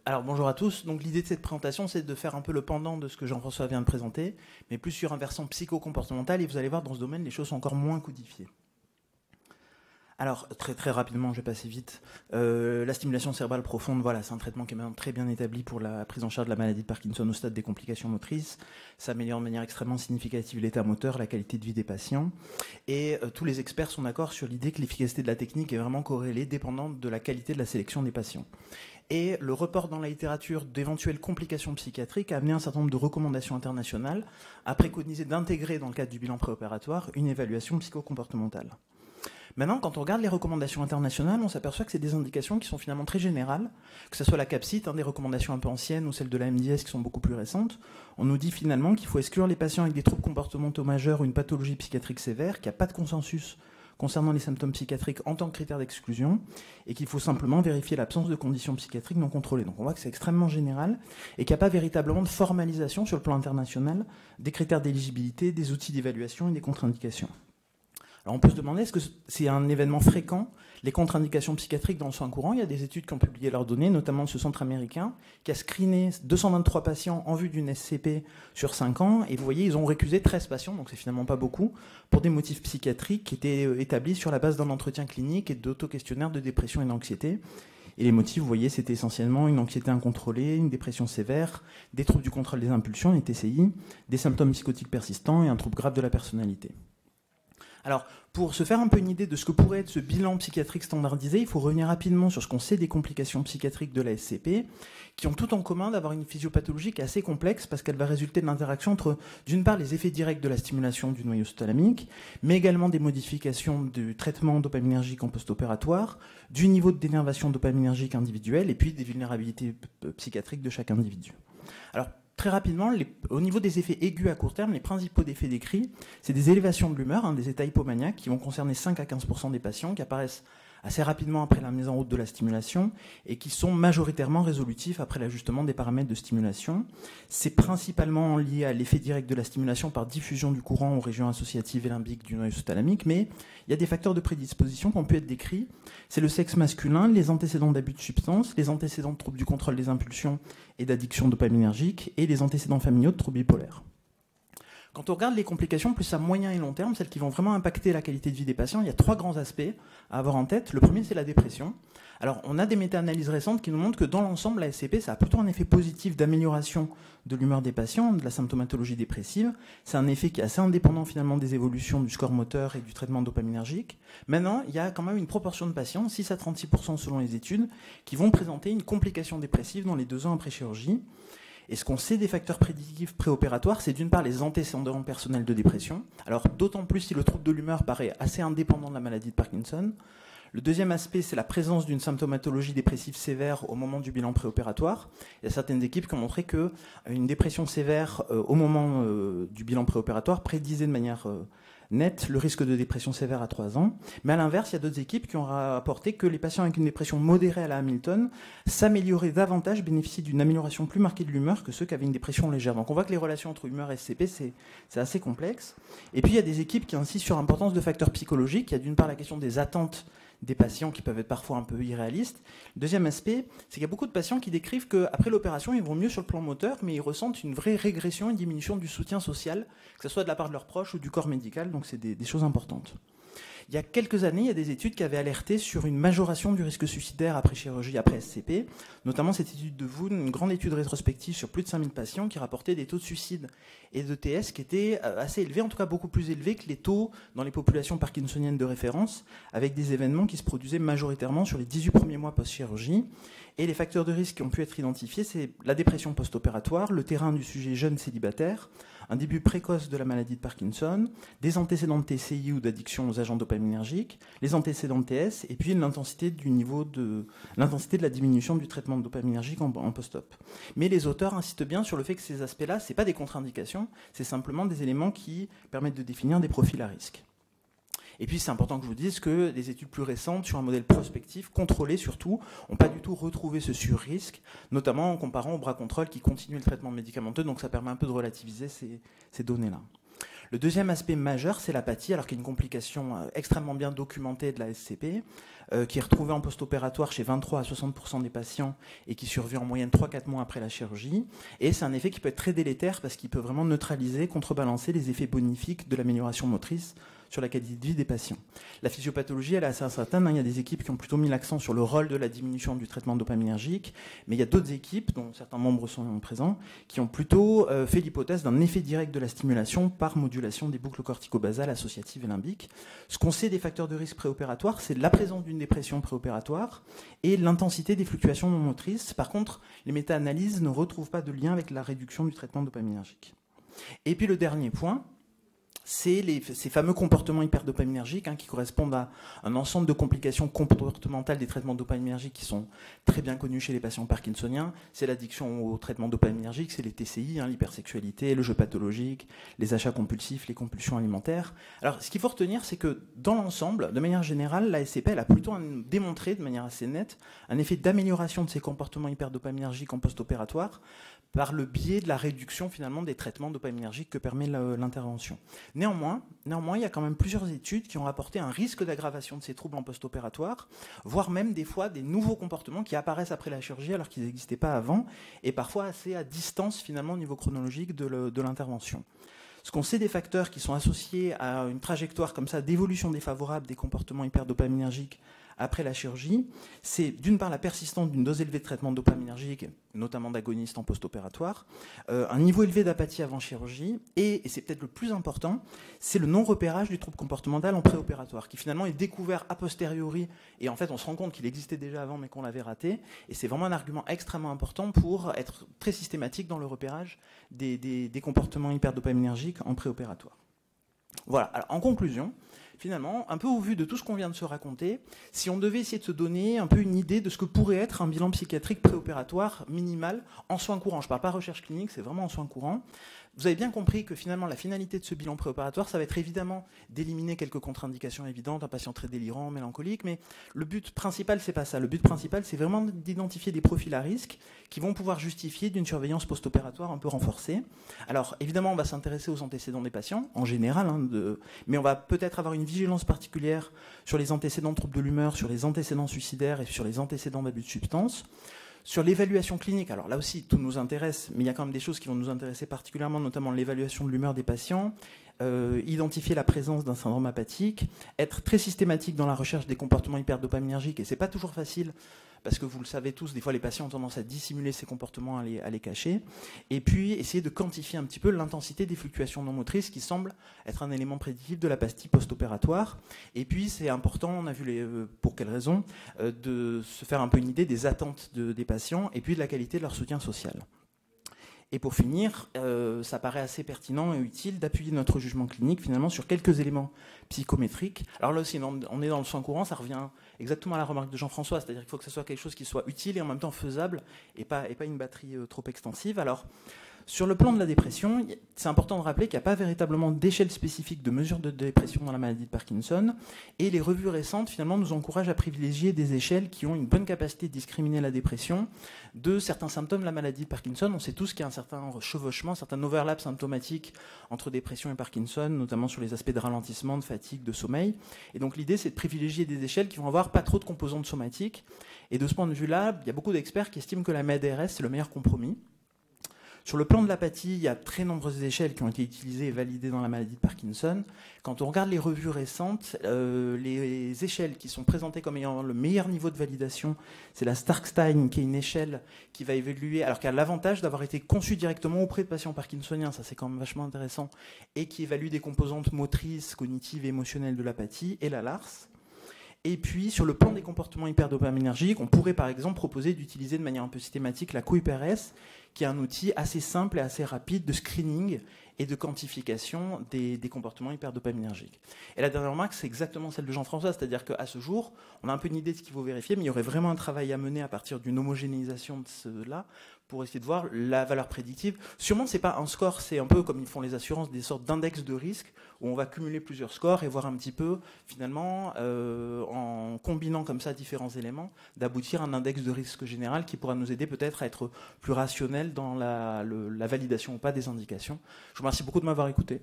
Alors bonjour à tous. Donc l'idée de cette présentation, c'est de faire un peu le pendant de ce que Jean-François vient de présenter, mais plus sur un versant psycho-comportemental. Et vous allez voir, dans ce domaine, les choses sont encore moins codifiées. Alors très rapidement, je vais passer vite. La stimulation cérébrale profonde, voilà, c'est un traitement qui est maintenant très bien établi pour la prise en charge de la maladie de Parkinson au stade des complications motrices. Ça améliore de manière extrêmement significative l'état moteur, la qualité de vie des patients. Et tous les experts sont d'accord sur l'idée que l'efficacité de la technique est vraiment corrélée, dépendante de la qualité de la sélection des patients. Et le report dans la littérature d'éventuelles complications psychiatriques a amené un certain nombre de recommandations internationales à préconiser d'intégrer dans le cadre du bilan préopératoire une évaluation psychocomportementale. Maintenant, quand on regarde les recommandations internationales, on s'aperçoit que c'est des indications qui sont finalement très générales, que ce soit la CAPCIT, des recommandations un peu anciennes, ou celles de la MDS qui sont beaucoup plus récentes. On nous dit finalement qu'il faut exclure les patients avec des troubles comportementaux majeurs ou une pathologie psychiatrique sévère, qu'il n'y a pas de consensus concernant les symptômes psychiatriques en tant que critère d'exclusion, et qu'il faut simplement vérifier l'absence de conditions psychiatriques non contrôlées. Donc on voit que c'est extrêmement général, et qu'il n'y a pas véritablement de formalisation sur le plan international des critères d'éligibilité, des outils d'évaluation et des contre-indications. Alors on peut se demander, est-ce que c'est un événement fréquent, les contre-indications psychiatriques dans le soin courant? Il y a des études qui ont publié leurs données, notamment de ce centre américain, qui a screené 223 patients en vue d'une SCP sur 5 ans, et vous voyez, ils ont récusé 13 patients, donc c'est finalement pas beaucoup, pour des motifs psychiatriques qui étaient établis sur la base d'un entretien clinique et d'auto-questionnaires de dépression et d'anxiété. Et les motifs, vous voyez, c'était essentiellement une anxiété incontrôlée, une dépression sévère, des troubles du contrôle des impulsions, les TCI, des symptômes psychotiques persistants et un trouble grave de la personnalité. Alors, pour se faire un peu une idée de ce que pourrait être ce bilan psychiatrique standardisé, il faut revenir rapidement sur ce qu'on sait des complications psychiatriques de la SCP, qui ont tout en commun d'avoir une physiopathologie qui est assez complexe parce qu'elle va résulter de l'interaction entre, d'une part, les effets directs de la stimulation du noyau thalamique, mais également des modifications du traitement dopaminergique en post-opératoire, du niveau de dénervation dopaminergique individuel et puis des vulnérabilités psychiatriques de chaque individu. Alors, très rapidement, au niveau des effets aigus à court terme, les principaux effets décrits, c'est des élévations de l'humeur, des états hypomaniaques qui vont concerner 5 à 15% des patients, qui apparaissent assez rapidement après la mise en route de la stimulation et qui sont majoritairement résolutifs après l'ajustement des paramètres de stimulation. C'est principalement lié à l'effet direct de la stimulation par diffusion du courant aux régions associatives et limbiques du noyau thalamique, mais il y a des facteurs de prédisposition qui ont pu être décrits. C'est le sexe masculin, les antécédents d'abus de substances, les antécédents de troubles du contrôle des impulsions et d'addiction dopaminergique et les antécédents familiaux de troubles bipolaires. Quand on regarde les complications plus à moyen et long terme, celles qui vont vraiment impacter la qualité de vie des patients, il y a 3 grands aspects à avoir en tête. Le premier, c'est la dépression. Alors, on a des méta-analyses récentes qui nous montrent que dans l'ensemble, la SCP, ça a plutôt un effet positif d'amélioration de l'humeur des patients, de la symptomatologie dépressive. C'est un effet qui est assez indépendant finalement des évolutions du score moteur et du traitement dopaminergique. Maintenant, il y a quand même une proportion de patients, 6 à 36% selon les études, qui vont présenter une complication dépressive dans les 2 ans après chirurgie. Et ce qu'on sait des facteurs prédictifs préopératoires, c'est d'une part les antécédents personnels de dépression. Alors d'autant plus si le trouble de l'humeur paraît assez indépendant de la maladie de Parkinson. Le deuxième aspect, c'est la présence d'une symptomatologie dépressive sévère au moment du bilan préopératoire. Il y a certaines équipes qui ont montré qu'une dépression sévère au moment du bilan préopératoire prédisait de manière nette le risque de dépression sévère à 3 ans. Mais à l'inverse, il y a d'autres équipes qui ont rapporté que les patients avec une dépression modérée à la Hamilton s'amélioraient davantage, bénéficiaient d'une amélioration plus marquée de l'humeur que ceux qui avaient une dépression légère. Donc on voit que les relations entre humeur et SCP, c'est assez complexe. Et puis il y a des équipes qui insistent sur l'importance de facteurs psychologiques. Il y a d'une part la question des attentes des patients qui peuvent être parfois un peu irréalistes. Le deuxième aspect, c'est qu'il y a beaucoup de patients qui décrivent qu'après l'opération, ils vont mieux sur le plan moteur, mais ils ressentent une vraie régression, une diminution du soutien social, que ce soit de la part de leurs proches ou du corps médical, donc c'est des choses importantes. Il y a quelques années, il y a des études qui avaient alerté sur une majoration du risque suicidaire après chirurgie, après SCP, notamment cette étude de Woon, une grande étude rétrospective sur plus de 5000 patients qui rapportait des taux de suicide et de TS qui étaient assez élevés, en tout cas beaucoup plus élevés que les taux dans les populations parkinsoniennes de référence, avec des événements qui se produisaient majoritairement sur les 18 premiers mois post-chirurgie. Et les facteurs de risque qui ont pu être identifiés, c'est la dépression post-opératoire, le terrain du sujet jeune célibataire, un début précoce de la maladie de Parkinson, des antécédents de TCI ou d'addiction aux agents dopaminergiques, les antécédents de TS, et puis l'intensité de la diminution du traitement dopaminergique en post-op. Mais les auteurs insistent bien sur le fait que ces aspects-là, ce n'est pas des contre-indications, c'est simplement des éléments qui permettent de définir des profils à risque. Et puis c'est important que je vous dise que des études plus récentes sur un modèle prospectif, contrôlé surtout, n'ont pas du tout retrouvé ce sur-risque, notamment en comparant au bras contrôle qui continue le traitement médicamenteux, donc ça permet un peu de relativiser ces données-là. Le deuxième aspect majeur, c'est l'apathie, alors qu'il y a une complication extrêmement bien documentée de la SCP, qui est retrouvée en post-opératoire chez 23 à 60% des patients et qui survient en moyenne 3-4 mois après la chirurgie. Et c'est un effet qui peut être très délétère parce qu'il peut vraiment neutraliser, contrebalancer les effets bonifiques de l'amélioration motrice sur la qualité de vie des patients. La physiopathologie, elle est assez incertaine. Il y a des équipes qui ont plutôt mis l'accent sur le rôle de la diminution du traitement dopaminergique, mais il y a d'autres équipes, dont certains membres sont présents, qui ont plutôt fait l'hypothèse d'un effet direct de la stimulation par modulation des boucles corticobasales associatives et limbiques. Ce qu'on sait des facteurs de risque préopératoires, c'est la présence d'une dépression préopératoire et l'intensité des fluctuations non motrices. Par contre, les méta-analyses ne retrouvent pas de lien avec la réduction du traitement dopaminergique. Et puis le dernier point, c'est ces fameux comportements hyperdopaminergiques qui correspondent à un ensemble de complications comportementales des traitements dopaminergiques qui sont très bien connus chez les patients parkinsoniens. C'est l'addiction aux traitements dopaminergiques, c'est les TCI, l'hypersexualité, le jeu pathologique, les achats compulsifs, les compulsions alimentaires. Alors, ce qu'il faut retenir, c'est que dans l'ensemble, de manière générale, la SCP elle a plutôt démontré de manière assez nette un effet d'amélioration de ces comportements hyperdopaminergiques en post-opératoire par le biais de la réduction finalement des traitements dopaminergiques que permet l'intervention. Néanmoins, il y a quand même plusieurs études qui ont rapporté un risque d'aggravation de ces troubles en post-opératoire, voire même des fois des nouveaux comportements qui apparaissent après la chirurgie alors qu'ils n'existaient pas avant, et parfois assez à distance finalement au niveau chronologique de l'intervention. Ce qu'on sait des facteurs qui sont associés à une trajectoire comme ça d'évolution défavorable des comportements hyperdopaminergiques après la chirurgie, c'est d'une part la persistance d'une dose élevée de traitement dopaminergique, notamment d'agonistes en post-opératoire, un niveau élevé d'apathie avant chirurgie, et c'est peut-être le plus important, c'est le non-repérage du trouble comportemental en préopératoire, qui finalement est découvert a posteriori, et en fait on se rend compte qu'il existait déjà avant mais qu'on l'avait raté, et c'est vraiment un argument extrêmement important pour être très systématique dans le repérage des comportements hyperdopaminergiques en préopératoire. Voilà, alors en conclusion, finalement, un peu au vu de tout ce qu'on vient de se raconter, si on devait essayer de se donner un peu une idée de ce que pourrait être un bilan psychiatrique préopératoire minimal en soins courants, je ne parle pas recherche clinique, c'est vraiment en soins courants, vous avez bien compris que finalement la finalité de ce bilan préopératoire, ça va être évidemment d'éliminer quelques contre-indications évidentes, un patient très délirant, mélancolique, mais le but principal, c'est pas ça. Le but principal, c'est vraiment d'identifier des profils à risque qui vont pouvoir justifier d'une surveillance post-opératoire un peu renforcée. Alors évidemment, on va s'intéresser aux antécédents des patients, en général, mais on va peut-être avoir une vigilance particulière sur les antécédents de troubles de l'humeur, sur les antécédents suicidaires et sur les antécédents d'abus de substances. Sur l'évaluation clinique, alors là aussi tout nous intéresse, mais il y a quand même des choses qui vont nous intéresser particulièrement, notamment l'évaluation de l'humeur des patients, identifier la présence d'un syndrome apathique, être très systématique dans la recherche des comportements hyperdopaminergiques, et c'est pas toujours facile, parce que vous le savez tous, des fois les patients ont tendance à dissimuler ces comportements, à les cacher, et puis essayer de quantifier un petit peu l'intensité des fluctuations non motrices qui semble être un élément prédictif de l'apathie post-opératoire. Et puis c'est important, on a vu pour quelles raisons, de se faire un peu une idée des attentes des patients et puis de la qualité de leur soutien social. Et pour finir, ça paraît assez pertinent et utile d'appuyer notre jugement clinique finalement sur quelques éléments psychométriques. Alors là aussi, on est dans le soin courant, ça revient exactement à la remarque de Jean-François, c'est-à-dire qu'il faut que ce soit quelque chose qui soit utile et en même temps faisable et pas une batterie trop extensive. Alors, sur le plan de la dépression, c'est important de rappeler qu'il n'y a pas véritablement d'échelle spécifique de mesure de dépression dans la maladie de Parkinson, et les revues récentes finalement nous encouragent à privilégier des échelles qui ont une bonne capacité de discriminer la dépression de certains symptômes de la maladie de Parkinson. On sait tous qu'il y a un certain chevauchement, un certain overlap symptomatique entre dépression et Parkinson, notamment sur les aspects de ralentissement, de fatigue, de sommeil. Et donc l'idée, c'est de privilégier des échelles qui vont avoir pas trop de composantes somatiques. Et de ce point de vue-là, il y a beaucoup d'experts qui estiment que la MADRS, c'est le meilleur compromis. Sur le plan de l'apathie, il y a très nombreuses échelles qui ont été utilisées et validées dans la maladie de Parkinson. Quand on regarde les revues récentes, les échelles qui sont présentées comme ayant le meilleur niveau de validation, c'est la Starkstein, qui est une échelle qui va évaluer, alors qu'elle a l'avantage d'avoir été conçue directement auprès de patients parkinsoniens, ça c'est quand même vachement intéressant, et qui évalue des composantes motrices, cognitives et émotionnelles de l'apathie, et la LARS. Et puis, sur le plan des comportements hyperdopaminergiques, on pourrait par exemple proposer d'utiliser de manière un peu systématique la CoHyperS, qui est un outil assez simple et assez rapide de screening et de quantification des comportements hyperdopaminergiques. Et la dernière remarque, c'est exactement celle de Jean-François, c'est-à-dire qu'à ce jour, on a un peu une idée de ce qu'il faut vérifier, mais il y aurait vraiment un travail à mener à partir d'une homogénéisation de cela pour essayer de voir la valeur prédictive. Sûrement, ce n'est pas un score, c'est un peu comme ils font les assurances, des sortes d'index de risque, où on va cumuler plusieurs scores et voir un petit peu, finalement, en combinant comme ça différents éléments, d'aboutir à un index de risque général qui pourra nous aider peut-être à être plus rationnel dans la validation ou pas des indications. Je vous remercie beaucoup de m'avoir écouté.